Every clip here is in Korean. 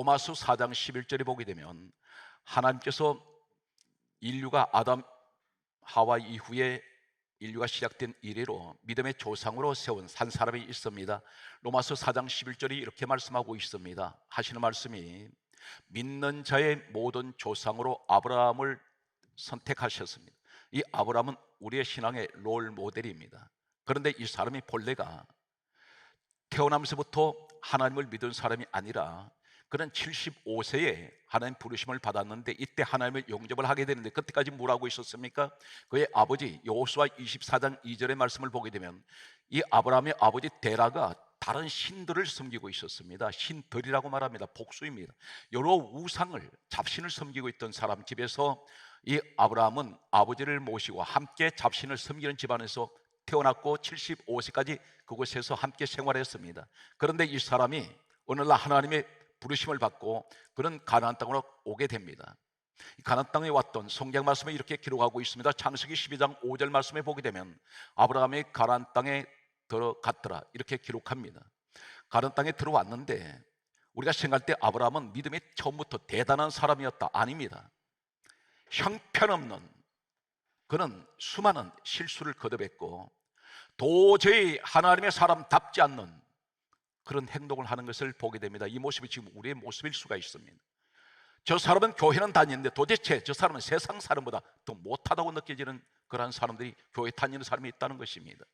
로마서 4장 11절에 보게 되면 하나님께서 인류가 아담 하와 이후에 인류가 시작된 이래로 믿음의 조상으로 세운 한 사람이 있습니다. 로마서 4장 11절이 이렇게 말씀하고 있습니다. 하시는 말씀이 믿는 자의 모든 조상으로 아브라함을 선택하셨습니다. 이 아브라함은 우리의 신앙의 롤 모델입니다. 그런데 이 사람이 본래가 태어나면서부터 하나님을 믿은 사람이 아니라 그는 75세에 하나님 부르심을 받았는데 이때 하나님을 영접을 하게 되는데 그때까지 뭐라고 있었습니까? 그의 아버지 여호수아 24장 2절의 말씀을 보게 되면 이 아브라함의 아버지 데라가 다른 신들을 섬기고 있었습니다. 신들이라고 말합니다. 복수입니다. 여러 우상을, 잡신을 섬기고 있던 사람 집에서 이 아브라함은 아버지를 모시고 함께 잡신을 섬기는 집안에서 태어났고 75세까지 그곳에서 함께 생활했습니다. 그런데 이 사람이 어느 날 하나님의 부르심을 받고 그는 가나안 땅으로 오게 됩니다. 가나안 땅에 왔던 성경 말씀에 이렇게 기록하고 있습니다. 창세기 12장 5절 말씀에 보게 되면 아브라함이 가나안 땅에 들어갔더라 이렇게 기록합니다. 가나안 땅에 들어왔는데 우리가 생각할 때 아브라함은 믿음이 처음부터 대단한 사람이었다. 아닙니다. 형편없는 그는 수많은 실수를 거듭했고 도저히 하나님의 사람답지 않는 그런 행동을 하는 것을 보게 됩니다. 이 모습이 지금 우리의 모습일 수가 있습니다. 저 사람은 교회는 다니는데 도대체 저 사람은 세상 사람보다 더 못하다고 느껴지는 그런 사람들이 교회 다니는 사람이 있다는 것입니다.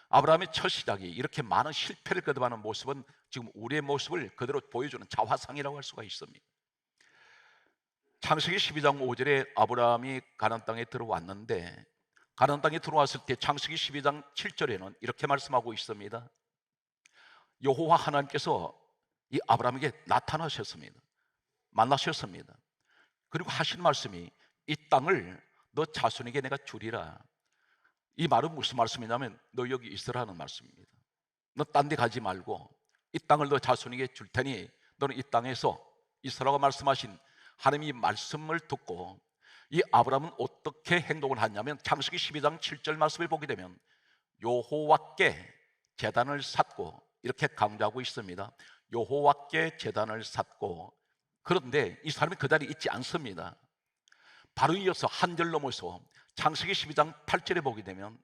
아브라함의 첫 시작이 이렇게 많은 실패를 거듭하는 모습은 지금 우리의 모습을 그대로 보여주는 자화상이라고 할 수가 있습니다. 창세기 12장 5절에 아브라함이 가나안 땅에 들어왔는데 가나안 땅에 들어왔을 때 창세기 12장 7절에는 이렇게 말씀하고 있습니다. 여호와 하나님께서 이 아브라함에게 나타나셨습니다. 만나셨습니다. 그리고 하신 말씀이 이 땅을 너 자손에게 내가 주리라. 이 말은 무슨 말씀이냐면 너 여기 있으라는 말씀입니다. 너 딴 데 가지 말고 이 땅을 너 자손에게 줄 테니 너는 이 땅에서 있으라고 말씀하신 하나님이 말씀을 듣고 이 아브라함은 어떻게 행동을 하냐면 창세기 12장 7절 말씀을 보게 되면 여호와께 제단을 쌓고 이렇게 강조하고 있습니다. 여호와께 제단을 쌓고 그런데 이 사람이 그 자리에 있지 않습니다. 바로 이어서 한 절 넘어서 창세기 12장 8절에 보게 되면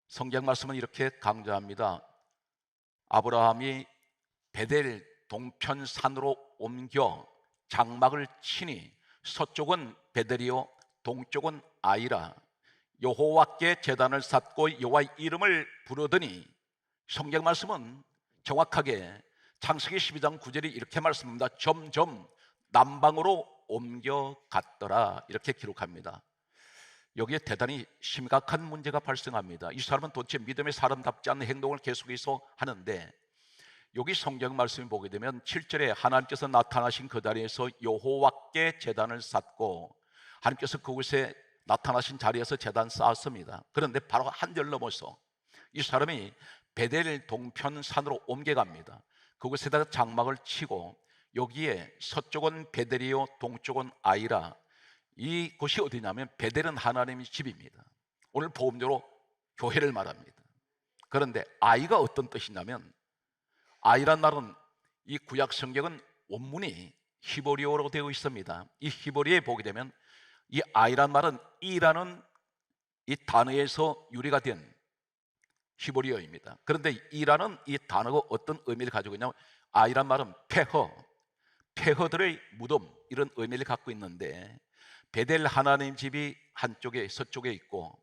성경 말씀은 이렇게 강조합니다. 아브라함이 베델 동편 산으로 옮겨 장막을 치니 서쪽은 베델이요 동쪽은 아이라 여호와께 제단을 쌓고 여호와의 이름을 부르더니 성경 말씀은 정확하게 창세기 12장 9절이 이렇게 말씀합니다. 점점 남방으로 옮겨갔더라 이렇게 기록합니다. 여기에 대단히 심각한 문제가 발생합니다. 이 사람은 도대체 믿음의 사람답지 않은 행동을 계속해서 하는데 여기 성경 말씀을 보게 되면 7절에 하나님께서 나타나신 그 자리에서 여호와께 제단을 쌓고 하나님께서 그곳에 나타나신 자리에서 제단 쌓았습니다. 그런데 바로 한 절 넘어서 이 사람이 베델 동편 산으로 옮겨갑니다. 그곳에다가 장막을 치고 여기에 서쪽은 베델이요 동쪽은 아이라 이곳이 어디냐면 베델은 하나님의 집입니다. 오늘 복음적으로 교회를 말합니다. 그런데 아이가 어떤 뜻이냐면 아이란 말은 이 구약 성경은 원문이 히브리어로 되어 있습니다. 이 히브리어에 보게 되면 이 아이란 말은 이라는 이 단어에서 유래가 된 히브리어입니다. 그런데 이라는 이 단어가 어떤 의미를 가지고 있냐면 아이란 말은 폐허들의 무덤 이런 의미를 갖고 있는데 베델 하나님 집이 한쪽에 서쪽에 있고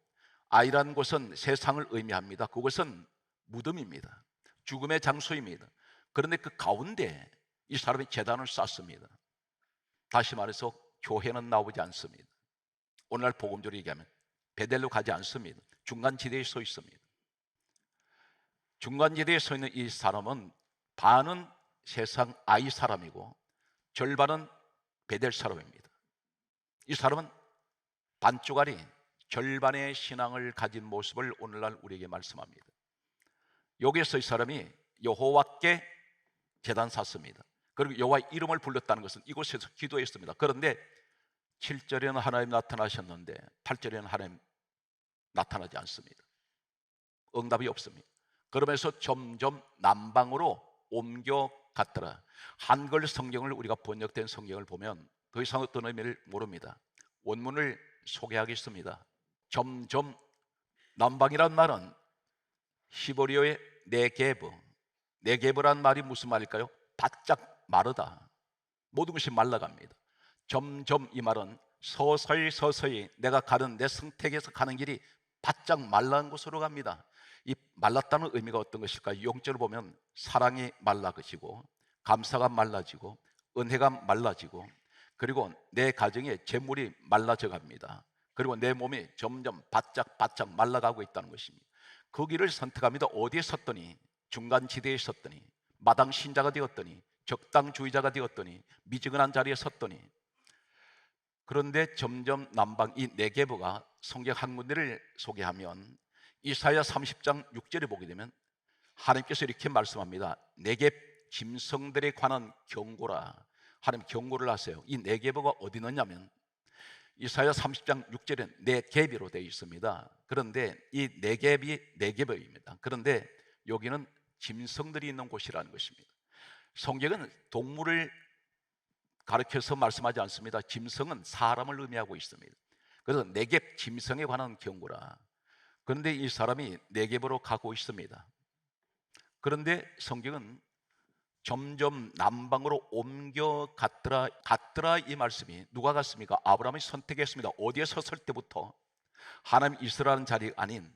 아이란 곳은 세상을 의미합니다. 그것은 무덤입니다. 죽음의 장소입니다. 그런데 그 가운데 이 사람이 제단을 쌓습니다. 다시 말해서 교회는 나오지 않습니다. 오늘날 복음적으로 얘기하면 베델로 가지 않습니다. 중간지대에 서 있습니다. 중간지대에 서 있는 이 사람은 반은 세상 아이 사람이고 절반은 베델 사람입니다. 이 사람은 반쪽알이 절반의 신앙을 가진 모습을 오늘날 우리에게 말씀합니다. 여기에서 이 사람이 여호와께 제단 샀습니다. 그리고 여호와의 이름을 불렀다는 것은 이곳에서 기도했습니다. 그런데 7절에는 하나님 나타나셨는데 8절에는 하나님 나타나지 않습니다. 응답이 없습니다. 그러면서 점점 남방으로 옮겨 같더라. 한글 성경을 우리가 번역된 성경을 보면 더 이상 어떤 의미를 모릅니다. 원문을 소개하겠습니다. 점점, 남방이란 말은 히브리어의 네게브, 네게브란 말이 무슨 말일까요? 바짝 마르다. 모든 것이 말라갑니다. 점점, 이 말은 서서히 서서히 내가 가는, 내 선택에서 가는 길이 바짝 말라는 곳으로 갑니다. 이 말랐다는 의미가 어떤 것일까요? 용절을 보면 사랑이 말라지고, 감사가 말라지고, 은혜가 말라지고, 그리고 내 가정의 재물이 말라져 갑니다. 그리고 내 몸이 점점 바짝 말라가고 있다는 것입니다. 그 길을 선택합니다. 어디에 섰더니, 중간지대에 섰더니, 마당 신자가 되었더니, 적당주의자가 되었더니, 미지근한 자리에 섰더니. 그런데 점점 남방, 이 네게브가 성경 한 군데를 소개하면 이사야 30장 6절에 보게 되면 하나님께서 이렇게 말씀합니다. 네겝 짐승들에 관한 경고라. 하나님 경고를 하세요. 이 네게브가 어디 있느냐면 이사야 30장 6절에 네겝이로 되어 있습니다. 그런데 이 네겝이 네게브입니다. 그런데 여기는 짐승들이 있는 곳이라는 것입니다. 성경은 동물을 가르쳐서 말씀하지 않습니다. 짐승은 사람을 의미하고 있습니다. 그래서 네겝 짐승에 관한 경고라. 그런데 이 사람이 네겝으로 가고 있습니다. 그런데 성경은 점점 남방으로 옮겨갔더라. 갔더라, 이 말씀이 누가 갔습니까? 아브라함이 선택했습니다. 어디에 섰을 때부터 하나님 이스라엘 자리 아닌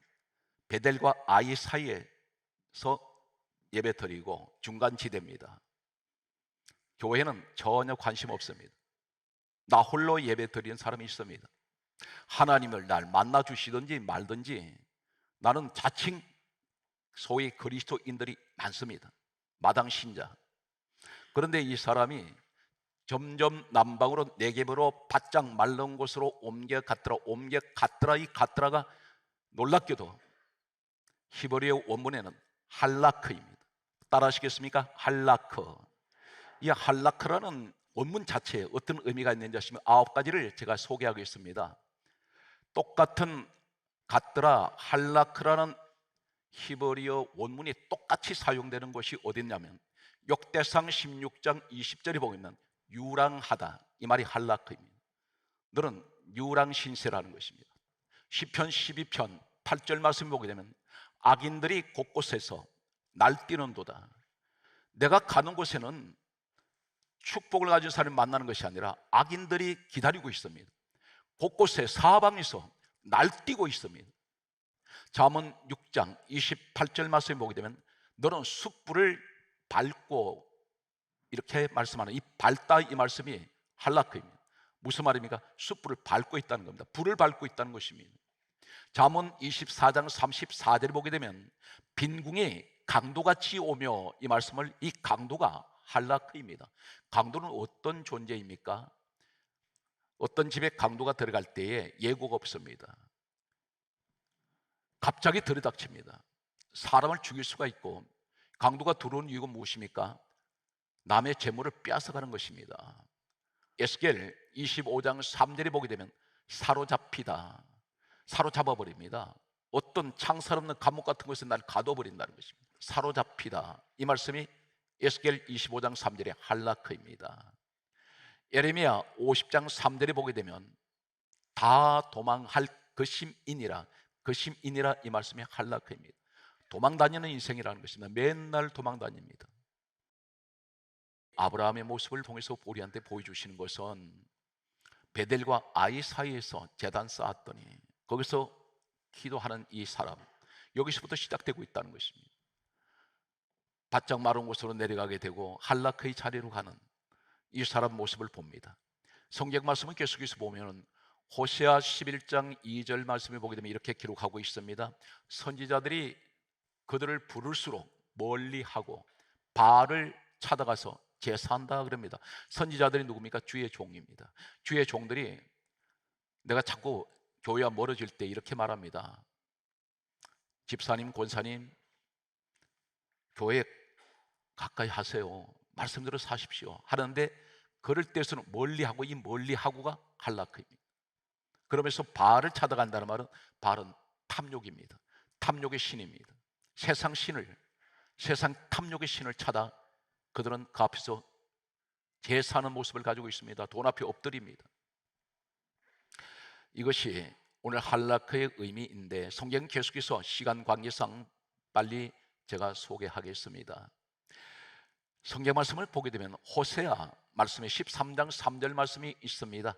베델과 아이 사이에서 예배 드리고 중간지대입니다. 교회는 전혀 관심 없습니다. 나 홀로 예배 드리는 사람이 있습니다. 하나님을 날 만나 주시든지 말든지 나는 자칭 소위 그리스도인들이 많습니다. 마당 신자. 그런데 이 사람이 점점 남방으로 네겝으로 바짝 말른 곳으로 옮겨갔더라. 이 갔더라가 놀랍게도 히브리어 원문에는 할라크입니다. 따라하시겠습니까? 할라크. 이 할라크라는 원문 자체에 어떤 의미가 있는지 아시면 9가지를 제가 소개하겠습니다. 똑같은 갔더라, 할라크라는 히브리어 원문이 똑같이 사용되는 것이 어딨냐면 역대상 16장 20절에 보면 유랑하다, 이 말이 할라크입니다. 너는 유랑신세라는 것입니다. 시편 12편 8절 말씀 보게 되면 악인들이 곳곳에서 날뛰는도다. 내가 가는 곳에는 축복을 가진 사람을 만나는 것이 아니라 악인들이 기다리고 있습니다. 곳곳에 사방에서 날뛰고 있습니다. 잠언 6장 28절 말씀을 보게 되면 너는 숯불을 밟고, 이렇게 말씀하는 이 밟다, 이 말씀이 할라크입니다. 무슨 말입니까? 숯불을 밟고 있다는 겁니다. 불을 밟고 있다는 것입니다. 잠언 24장 34절을 보게 되면 빈궁이 강도같이 오며, 이 말씀을, 이 강도가 할라크입니다. 강도는 어떤 존재입니까? 어떤 집에 강도가 들어갈 때에 예고가 없습니다. 갑자기 들이닥칩니다. 사람을 죽일 수가 있고, 강도가 들어온 이유가 무엇입니까? 남의 재물을 빼앗아가는 것입니다. 에스겔 25장 3절에 보게 되면 사로잡히다, 사로잡아버립니다. 어떤 창살 없는 감옥 같은 곳에 날 가둬버린다는 것입니다. 사로잡히다, 이 말씀이 에스겔 25장 3절의 할라크입니다. 예레미야 50장 3절에 보게 되면 다 도망할 거심이니라, 거심이니라, 이 말씀이 할라크입니다. 도망다니는 인생이라는 것입니다. 맨날 도망다닙니다. 아브라함의 모습을 통해서 우리한테 보여주시는 것은 베델과 아이 사이에서 제단 쌓았더니 거기서 기도하는 이 사람, 여기서부터 시작되고 있다는 것입니다. 바짝 마른 곳으로 내려가게 되고 할라크의 자리로 가는 이 사람 모습을 봅니다. 성경 말씀을 계속해서 보면 호세아 11장 2절 말씀을 보게 되면 이렇게 기록하고 있습니다. 선지자들이 그들을 부를수록 멀리하고 바알을 찾아가서 제사한다 그럽니다. 선지자들이 누굽니까? 주의 종입니다. 주의 종들이 내가 자꾸 교회와 멀어질 때 이렇게 말합니다. 집사님, 권사님, 교회 가까이 하세요. 말씀대로 사십시오. 하는데 그럴 때에서는 멀리하고, 이 멀리하고가 할라크입니다. 그러면서 바알을 찾아간다는 말은 바알은 탐욕입니다. 탐욕의 신입니다. 세상 신을, 세상 탐욕의 신을 찾아 그들은 그 앞에서 제사하는 모습을 가지고 있습니다. 돈 앞에 엎드립니다. 이것이 오늘 할라크의 의미인데 성경 계속해서 시간 관계상 빨리 제가 소개하겠습니다. 성경 말씀을 보게 되면 호세아 말씀에 13장 3절 말씀이 있습니다.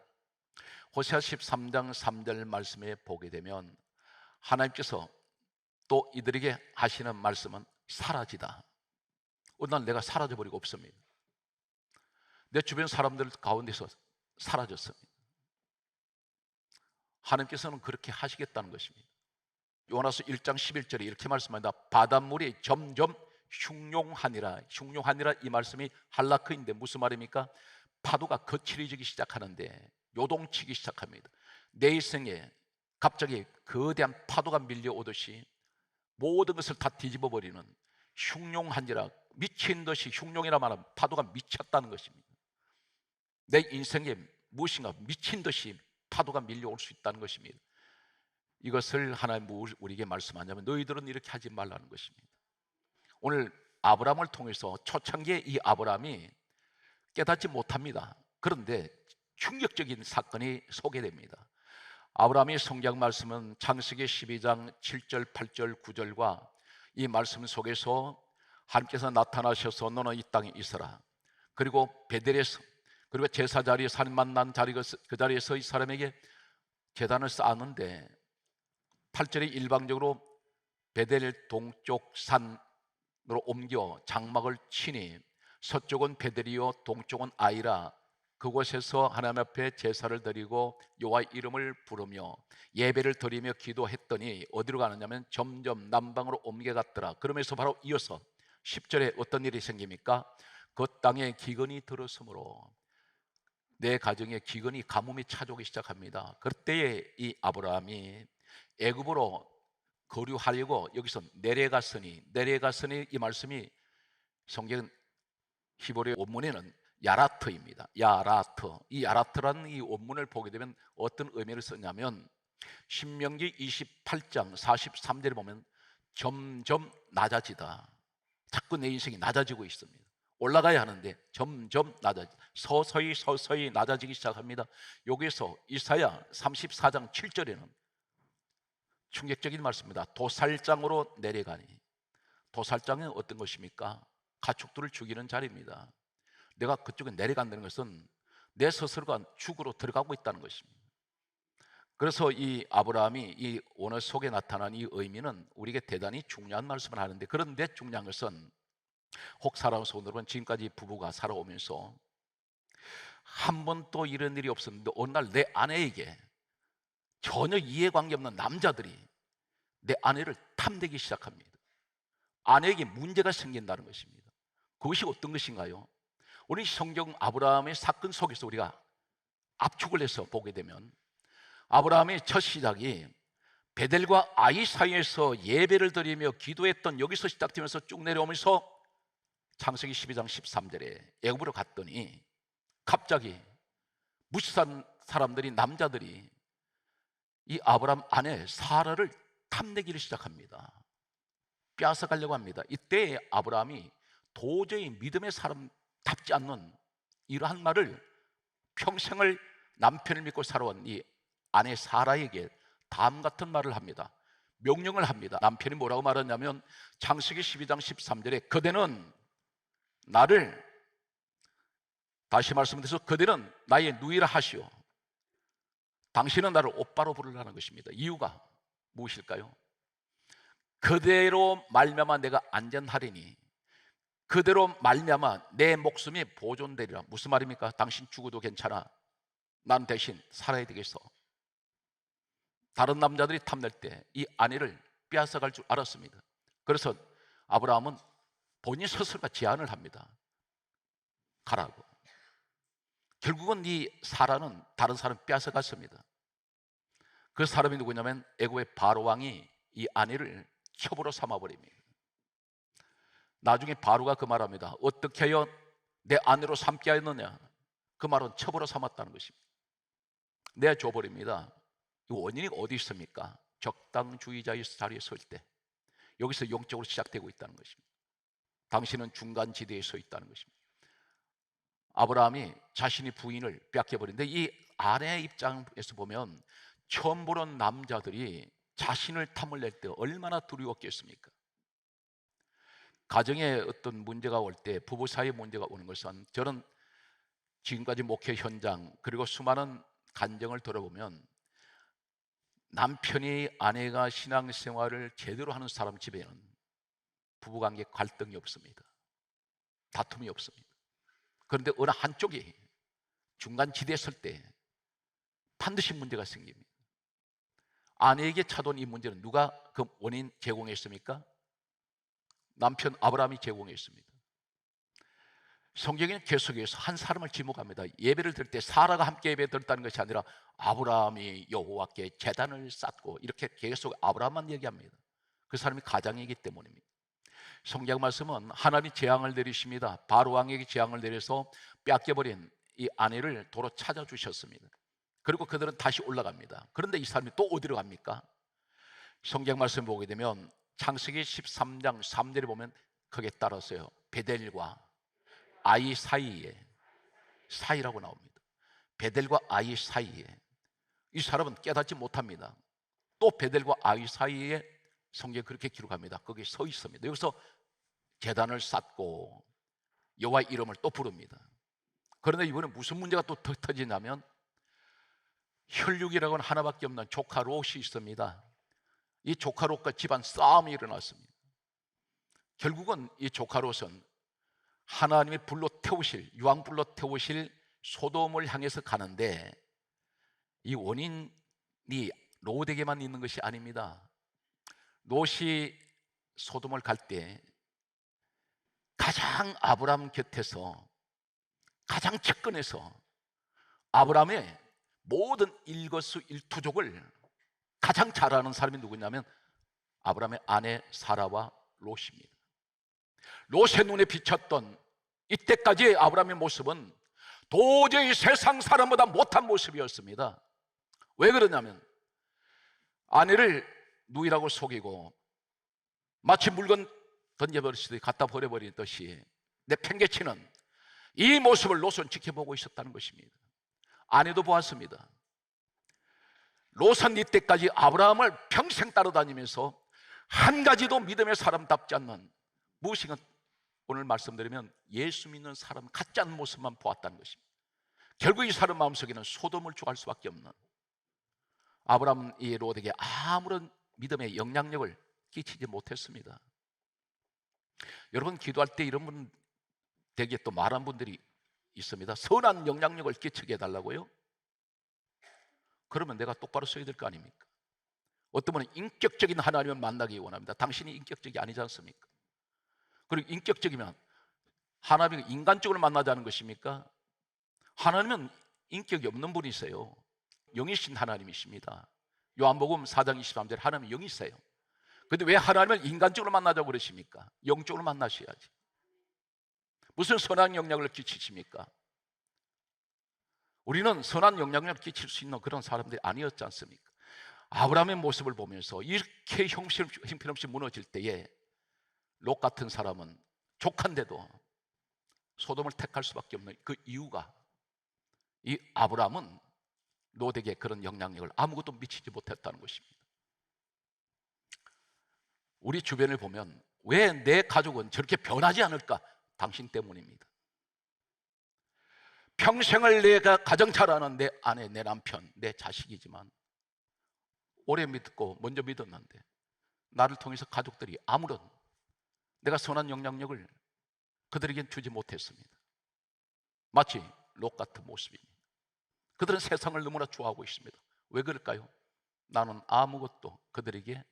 호세아 13장 3절 말씀에 보게 되면 하나님께서 또 이들에게 하시는 말씀은 사라지다. 오늘 내가 사라져버리고 없습니다. 내 주변 사람들 가운데서 사라졌습니다. 하나님께서는 그렇게 하시겠다는 것입니다. 요한일서 1장 11절에 이렇게 말씀합니다. 바닷물이 점점 흉용하니라. 흉용하니라 이 말씀이 할라크인데 무슨 말입니까? 파도가 거칠어지기 시작하는데 요동치기 시작합니다. 내 인생에 갑자기 거대한 파도가 밀려오듯이 모든 것을 다 뒤집어 버리는 흉용하니라, 미친 듯이, 흉용이라 말하면 파도가 미쳤다는 것입니다. 내 인생에 무엇인가 미친 듯이 파도가 밀려올 수 있다는 것입니다. 이것을 하나님 우리에게 말씀하냐면 너희들은 이렇게 하지 말라는 것입니다. 오늘 아브라함을 통해서 초창기에 이 아브라함이 깨닫지 못합니다. 그런데 충격적인 사건이 소개됩니다. 아브라함의 성경 말씀은 창세기 12장 7절, 8절, 9절과 이 말씀 속에서 하나님께서 나타나셔서 너는 이 땅에 있어라. 그리고 베델에서, 그리고 제사 자리에 사람 만난 자리 그 자리에서 이 사람에게 제단을 쌓았는데 8절에 일방적으로 베델 동쪽 산으로 옮겨 장막을 치니 서쪽은 베델이요 동쪽은 아이라. 그곳에서 하나님 앞에 제사를 드리고 여호와의 이름을 부르며 예배를 드리며 기도했더니 어디로 가느냐면 점점 남방으로 옮겨갔더라. 그러면서 바로 이어서 10절에 어떤 일이 생깁니까? 그 땅에 기근이 들었으므로 내 가정에 기근이 가뭄이 찾아오기 시작합니다. 그때에 이 아브라함이 애굽으로 거류하려고 여기서 내려갔으니 이 말씀이 성경 히브리 원문에는 야라트입니다. 야라트. 이 야라트라는 이 원문을 보게 되면 어떤 의미를 썼냐면 신명기 28장 43절에 보면 점점 낮아지다. 자꾸 내 인생이 낮아지고 있습니다. 올라가야 하는데 점점 서서히 낮아지기 시작합니다. 여기서 이사야 34장 7절에는 충격적인 말씀입니다. 도살장으로 내려가니. 도살장은 어떤 것입니까? 가축들을 죽이는 자리입니다. 내가 그쪽에 내려간다는 것은 내 스스로가 죽으로 들어가고 있다는 것입니다. 그래서 이 아브라함이 이 오늘 속에 나타난 이 의미는 우리에게 대단히 중요한 말씀을 하는데, 그런데 중요한 것은 혹 살아오면서 오늘은 지금까지 부부가 살아오면서 한 번도 이런 일이 없었는데 어느 날 내 아내에게 전혀 이해관계 없는 남자들이 내 아내를 탐내기 시작합니다. 아내에게 문제가 생긴다는 것입니다. 그것이 어떤 것인가요? 우리 성경 아브라함의 사건 속에서 우리가 압축을 해서 보게 되면 아브라함의 첫 시작이 베델과 아이 사이에서 예배를 드리며 기도했던 여기서 시작되면서 쭉 내려오면서 창세기 12장 13절에 애굽으로 갔더니 갑자기 무시한 사람들이, 남자들이 이 아브라함 아내 사라를 탐내기를 시작합니다. 빼앗아가려고 합니다. 이때 아브라함이 도저히 믿음의 사람답지 않는 이러한 말을, 평생을 남편을 믿고 살아온 이 아내 사라에게 다음 같은 말을 합니다. 명령을 합니다. 남편이 뭐라고 말하냐면 창세기 12장 13절에 그대는 나를, 다시 말씀드려서 그대는 나의 누이라 하시오. 당신은 나를 오빠로 부르라는 것입니다. 이유가 무엇일까요? 그대로 말미암아 내가 안전하리니, 그대로 말미암아 내 목숨이 보존되리라. 무슨 말입니까? 당신 죽어도 괜찮아. 난 대신 살아야 되겠어. 다른 남자들이 탐낼 때 이 아내를 빼앗아갈 줄 알았습니다. 그래서 아브라함은 본인 스스로가 제안을 합니다. 가라고. 결국은 이 사라는 다른 사람 빼앗아갔습니다. 그 사람이 누구냐면 애굽의 바로 왕이 이 아내를 첩으로 삼아버립니다. 나중에 바로가 그 말합니다. 어떻게 하여 내 아내로 삼게 하였느냐? 그 말은 첩으로 삼았다는 것입니다. 내줘버립니다. 이 원인이 어디 있습니까? 적당주의자의 자리에 설 때, 여기서 영적으로 시작되고 있다는 것입니다. 당신은 중간 지대에 서 있다는 것입니다. 아브라함이 자신의 부인을 뺏겨버린데 이 아내의 입장에서 보면 처음 보는 남자들이 자신을 탐을 낼 때 얼마나 두려웠겠습니까? 가정에 어떤 문제가 올 때, 부부 사이에 문제가 오는 것은, 저는 지금까지 목회 현장 그리고 수많은 간증을 들어보면 남편이 아내가 신앙생활을 제대로 하는 사람 집에는 부부관계 갈등이 없습니다. 다툼이 없습니다. 그런데 어느 한쪽이 중간 지대에 설 때 반드시 문제가 생깁니다. 아내에게 찾아온 이 문제는 누가 그 원인 제공했습니까? 남편 아브라함이 제공했습니다. 성경에는 계속해서 한 사람을 지목합니다. 예배를 드릴 때 사라가 함께 예배 드렸다는 것이 아니라 아브라함이 여호와께 제단을 쌓고, 이렇게 계속 아브라함만 얘기합니다. 그 사람이 가장이기 때문입니다. 성경 말씀은 하나님이 재앙을 내리십니다. 바로 왕에게 재앙을 내려서 뺏겨버린 이 아내를 도로 찾아주셨습니다. 그리고 그들은 다시 올라갑니다. 그런데 이 사람이 또 어디로 갑니까? 성경 말씀 보게 되면 창세기 13장 3절에 보면 거기에 따라서요, 베델과 아이 사이라고 나옵니다. 베델과 아이 사이에 이 사람은 깨닫지 못합니다. 또 베델과 아이 사이에 성경에 그렇게 기록합니다. 거기에 서 있습니다. 여기서 제단을 쌓고 여호와의 이름을 또 부릅니다. 그런데 이번에 무슨 문제가 또 터지냐면 혈육이라고는 하나밖에 없는 조카 롯이 있습니다. 이 조카 롯과 집안 싸움이 일어났습니다. 결국은 이 조카 롯은 하나님의 불로 태우실, 유황불로 태우실 소돔을 향해서 가는데 이 원인이 롯에게만 있는 것이 아닙니다. 롯이 소돔을 갈 때 가장 아브라함 곁에서, 가장 측근에서 아브라함의 모든 일거수일투족을 가장 잘 아는 사람이 누구냐면 아브라함의 아내 사라와 롯입니다. 롯의 눈에 비쳤던 이때까지의 아브라함의 모습은 도저히 세상 사람보다 못한 모습이었습니다. 왜 그러냐면 아내를 누이라고 속이고 마치 물건 던져버리듯이 갖다 버려버리듯이 내팽개치는 이 모습을 롯은 지켜보고 있었다는 것입니다. 아내도 보았습니다. 롯은 이때까지 아브라함을 평생 따라다니면서 한 가지도 믿음의 사람답지 않는, 무엇인가 오늘 말씀드리면 예수 믿는 사람 같지 않은 모습만 보았다는 것입니다. 결국 이 사람 마음속에는 소돔을 주할 수밖에 없는, 아브라함은 이 롯에게 아무런 믿음의 영향력을 끼치지 못했습니다. 여러분, 기도할 때 이런 분 되게 또 말한 분들이 있습니다. 선한 영향력을 끼치게 해달라고요? 그러면 내가 똑바로 써야 될 거 아닙니까? 어떤 분은 인격적인 하나님을 만나기 원합니다. 당신이 인격적이 아니지 않습니까? 그리고 인격적이면 하나님이 인간적으로 만나자는 것입니까? 하나님은 인격이 없는 분이세요. 영이신 하나님이십니다. 요한복음 4장 23절에 하나님은 영이세요. 그런데 왜 하나님을 인간적으로 만나자고 그러십니까? 영적으로 만나셔야지. 무슨 선한 영향을 끼치십니까? 우리는 선한 영향력을 끼칠 수 있는 그런 사람들이 아니었지 않습니까? 아브라함의 모습을 보면서 이렇게 형편없이 무너질 때에 롯 같은 사람은 족한데도 소돔을 택할 수밖에 없는 그 이유가, 이 아브라함은 롯에게 그런 영향력을 아무것도 미치지 못했다는 것입니다. 우리 주변을 보면 왜 내 가족은 저렇게 변하지 않을까? 당신 때문입니다. 평생을 내가 가정 잘하는 내 아내, 내 남편, 내 자식이지만 오래 믿고 먼저 믿었는데 나를 통해서 가족들이 아무런 내가 선한 영향력을 그들에겐 주지 못했습니다. 마치 롯 같은 모습입니다. 그들은 세상을 너무나 좋아하고 있습니다. 왜 그럴까요? 나는 아무것도 그들에게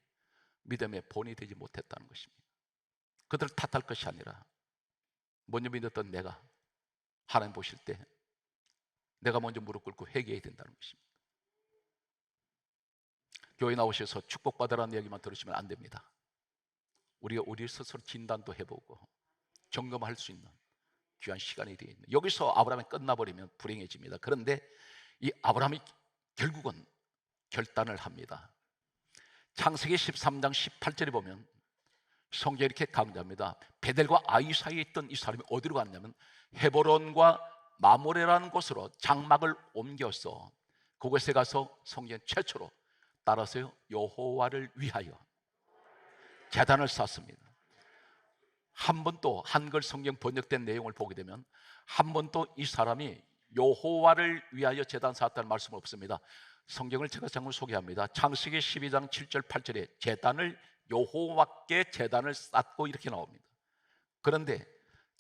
믿음의 본이 되지 못했다는 것입니다. 그들을 탓할 것이 아니라 먼저 믿었던 내가 하나님 보실 때 내가 먼저 무릎 꿇고 회개해야 된다는 것입니다. 교회 나오셔서 축복받으라는 얘기만 들으시면 안 됩니다. 우리가 우리 스스로 진단도 해보고 점검할 수 있는 귀한 시간이 되어 있는, 여기서 아브라함이 끝나버리면 불행해집니다. 그런데 이 아브라함이 결국은 결단을 합니다. 창세기 13장 18절에 보면 성경에 이렇게 강조합니다. 베델과 아이 사이에 있던 이 사람이 어디로 갔냐면 헤브론과 마모레라는 곳으로 장막을 옮겨서 그곳에 가서 성경 최초로 따라서요 여호와를 위하여 제단을 쌓습니다. 한 번 또 한글 성경 번역된 내용을 보게 되면 한 번 또 이 사람이 여호와를 위하여 제단 쌓았다는 말씀은 없습니다. 성경을 제가 잠깐 소개합니다. 창세기 12장 7절 8절에 제단을 여호와께 제단을 쌓고 이렇게 나옵니다. 그런데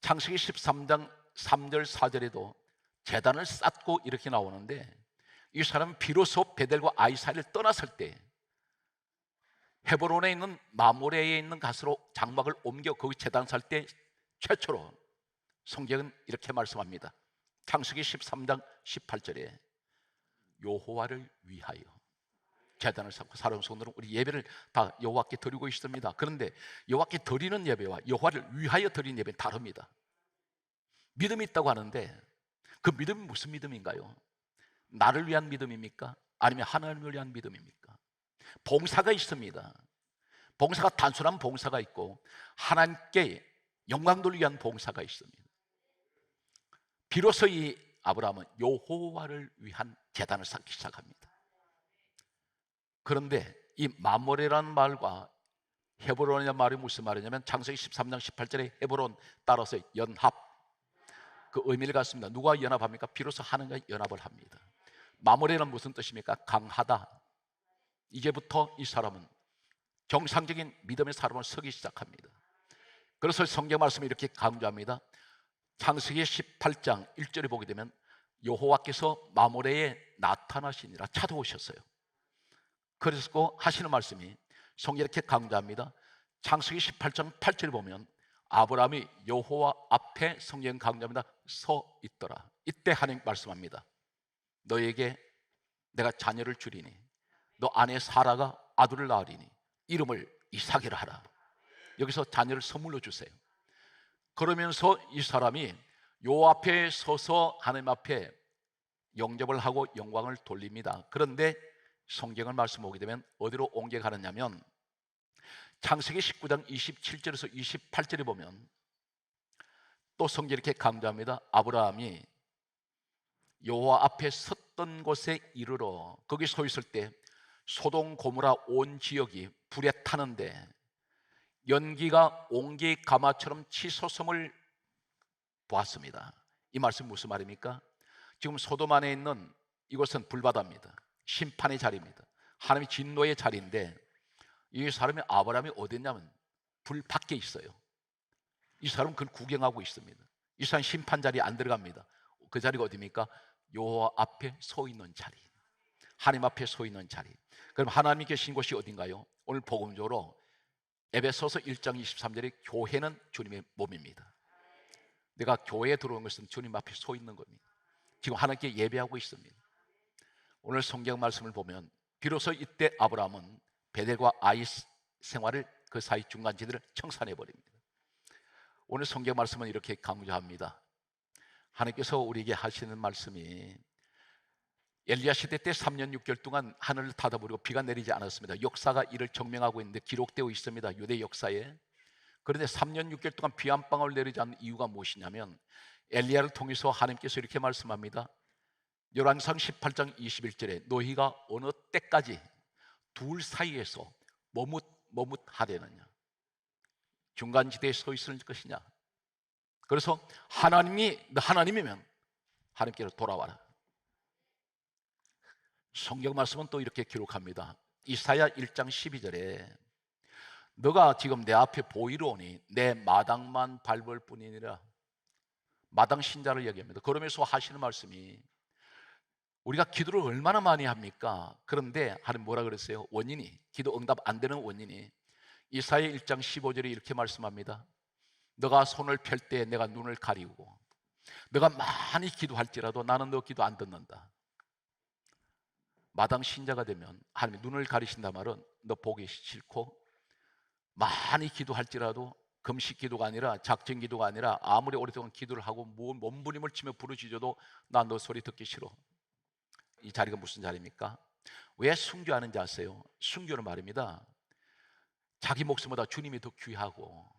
창세기 13장 3절 4절에도 제단을 쌓고 이렇게 나오는데 이 사람은 비로소 베델과 아이 사이를 떠났을 때 헤브론에 있는 마모레에 있는 가스로 장막을 옮겨 거기 제단 살 때 최초로 성경은 이렇게 말씀합니다. 창세기 13장 18절에 여호와를 위하여 제단을 쌓고 사람 손으로 우리 예배를 다 여호와께 드리고 있습니다. 그런데 여호와께 드리는 예배와 여호와를 위하여 드리는 예배는 다릅니다. 믿음이 있다고 하는데 그 믿음이 무슨 믿음인가요? 나를 위한 믿음입니까? 아니면 하나님을 위한 믿음입니까? 봉사가 있습니다. 봉사가 단순한 봉사가 있고 하나님께 영광 돌리기 위한 봉사가 있습니다. 비로소 이 아브라함은 여호와를 위한 제단을 쌓기 시작합니다. 그런데 이 마모레라는 말과 헤브론이라는 말이 무슨 말이냐면 창세기 13장 18절에 헤브론 따라서 연합, 그 의미를 갖습니다. 누가 연합합니까? 비로소 하나님과 연합을 합니다. 마모레는 무슨 뜻입니까? 강하다. 이제부터 이 사람은 정상적인 믿음의 사람을 서기 시작합니다. 그래서 성경 말씀이 이렇게 강조합니다. 창세기 18장 1절에 보게 되면 여호와께서 마모레에 나타나시니라 찾아오셨어요. 그래서 하시는 말씀이 성경에 이렇게 강조합니다. 창세기 18장 8절에 보면 아브라함이 여호와 앞에 성경 강조합니다. 서 있더라. 이때 하나님 말씀합니다. 너에게 내가 자녀를 주리니 너 아내 사라가 아들을 낳으리니 이름을 이삭이라 하라. 여기서 자녀를 선물로 주세요. 그러면서 이 사람이 요 앞에 서서 하나님 앞에 영접을 하고 영광을 돌립니다. 그런데 성경을 말씀 보게 되면 어디로 옮겨가느냐면 창세기 19장 27절에서 28절에 보면 또 성경이 이렇게 강조합니다. 아브라함이 여호와 앞에 섰던 곳에 이르러 거기 서 있을 때 소돔 고모라 온 지역이 불에 타는데 연기가 옹기 가마처럼 치솟음을 보았습니다. 이 말씀 무슨 말입니까? 지금 소돔 안에 있는 이곳은 불바다입니다. 심판의 자리입니다. 하나님의 진노의 자리인데 이 사람이 아브라함이 어디 있냐면 불 밖에 있어요. 이 사람은 그걸 구경하고 있습니다. 이 사람 심판 자리에 안 들어갑니다. 그 자리가 어디입니까? 여호와 앞에 서 있는 자리, 하나님 앞에 서 있는 자리. 그럼 하나님이 계신 곳이 어딘가요? 오늘 복음적으로 에베소서 1장 23절에 교회는 주님의 몸입니다. 내가 교회에 들어온 것은 주님 앞에 서 있는 겁니다. 지금 하나님께 예배하고 있습니다. 오늘 성경 말씀을 보면 비로소 이때 아브라함은 베델과 아이 생활을 그 사이 중간지대를 청산해 버립니다. 오늘 성경 말씀은 이렇게 강조합니다. 하나님께서 우리에게 하시는 말씀이 엘리야 시대 때 3년 6개월 동안 하늘을 닫아버리고 비가 내리지 않았습니다. 역사가 이를 증명하고 있는데 기록되어 있습니다. 유대 역사에. 그런데 3년 6개월 동안 비 한 방울 내리지 않는 이유가 무엇이냐면 엘리야를 통해서 하나님께서 이렇게 말씀합니다. 열왕기상 18장 21절에 너희가 어느 때까지 둘 사이에서 머뭇하려느냐, 중간지대에 서 있을 것이냐. 그래서 하나님이면 하나님께로 돌아와라. 성경 말씀은 또 이렇게 기록합니다. 이사야 1장 12절에 너가 지금 내 앞에 보이려오니 내 마당만 밟을 뿐이니라. 마당 신자를 얘기합니다. 그러면서 하시는 말씀이 우리가 기도를 얼마나 많이 합니까? 그런데 하나님 뭐라 그랬어요? 원인이, 기도 응답 안 되는 원인이 이사야 1장 15절에 이렇게 말씀합니다. 너가 손을 펼 때 내가 눈을 가리고 너가 많이 기도할지라도 나는 너 기도 안 듣는다. 마당 신자가 되면 하나님이 눈을 가리신다 말은 너 보기 싫고 많이 기도할지라도 금식 기도가 아니라 작정 기도가 아니라 아무리 오랫동안 기도를 하고 몸부림을 치며 부르짖어도 나 너 소리 듣기 싫어. 이 자리가 무슨 자리입니까? 왜 순교하는지 아세요? 순교는 말입니다. 자기 목숨보다 주님이 더 귀하고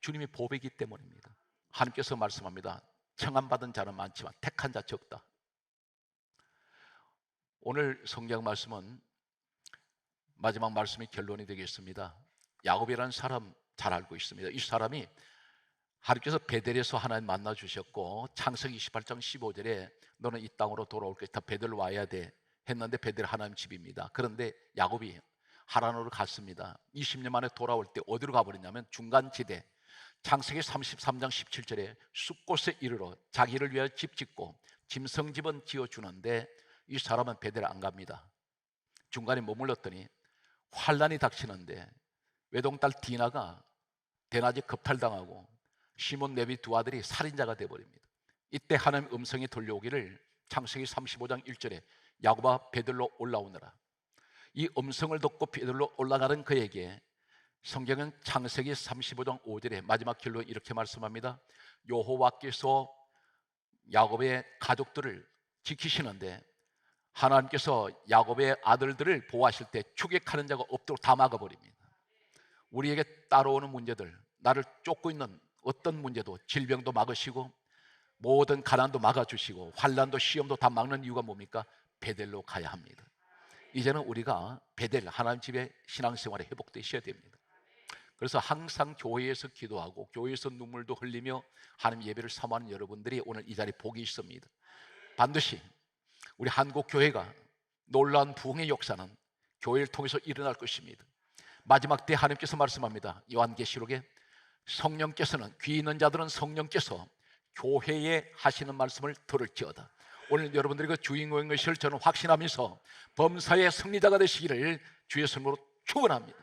주님이 보배이기 때문입니다. 하나님께서 말씀합니다. 청함받은 자는 많지만 택한 자 적다. 오늘 성경 말씀은 마지막 말씀이 결론이 되겠습니다. 야곱이라는 사람 잘 알고 있습니다. 이 사람이 하나님께서 베델에서 하나님 만나 주셨고 창세기 28장 15절에 너는 이 땅으로 돌아올 것이다. 베델 와야 돼 했는데 베델 하나님 집입니다. 그런데 야곱이 하란으로 갔습니다. 20년 만에 돌아올 때 어디로 가버렸냐면 중간지대, 창세기 33장 17절에 숫곳에 이르러 자기를 위하여 집 짓고 짐승집은 지어주는데 이 사람은 베델 안 갑니다. 중간에 머물렀더니 환란이 닥치는데 외동딸 디나가 대낮에 겁탈당하고 시몬 레위 두 아들이 살인자가 되어버립니다. 이때 하나님 음성이 들려오기를 창세기 35장 1절에 야곱아 베들로 올라오너라. 이 음성을 듣고 베들로 올라가는 그에게 성경은 창세기 35장 5절에 마지막 결론 이렇게 말씀합니다. 여호와께서 야곱의 가족들을 지키시는데 하나님께서 야곱의 아들들을 보호하실 때 추격하는 자가 없도록 다 막아버립니다. 우리에게 따라오는 문제들, 나를 쫓고 있는 어떤 문제도, 질병도 막으시고 모든 가난도 막아주시고 환난도 시험도 다 막는 이유가 뭡니까? 베델로 가야 합니다. 이제는 우리가 베델, 하나님 집의 신앙생활에 회복되셔야 됩니다. 그래서 항상 교회에서 기도하고 교회에서 눈물도 흘리며 하나님 예배를 사모하는 여러분들이 오늘 이 자리에 복이 있습니다. 반드시 우리 한국 교회가 놀라운 부흥의 역사는 교회를 통해서 일어날 것입니다. 마지막 때 하나님께서 말씀합니다. 요한계시록에 성령께서는, 귀 있는 자들은 성령께서 교회에 하시는 말씀을 들을지어다. 오늘 여러분들이 그 주인공인 것을 저는 확신하면서 범사의 승리자가 되시기를 주의 손으로 축원합니다.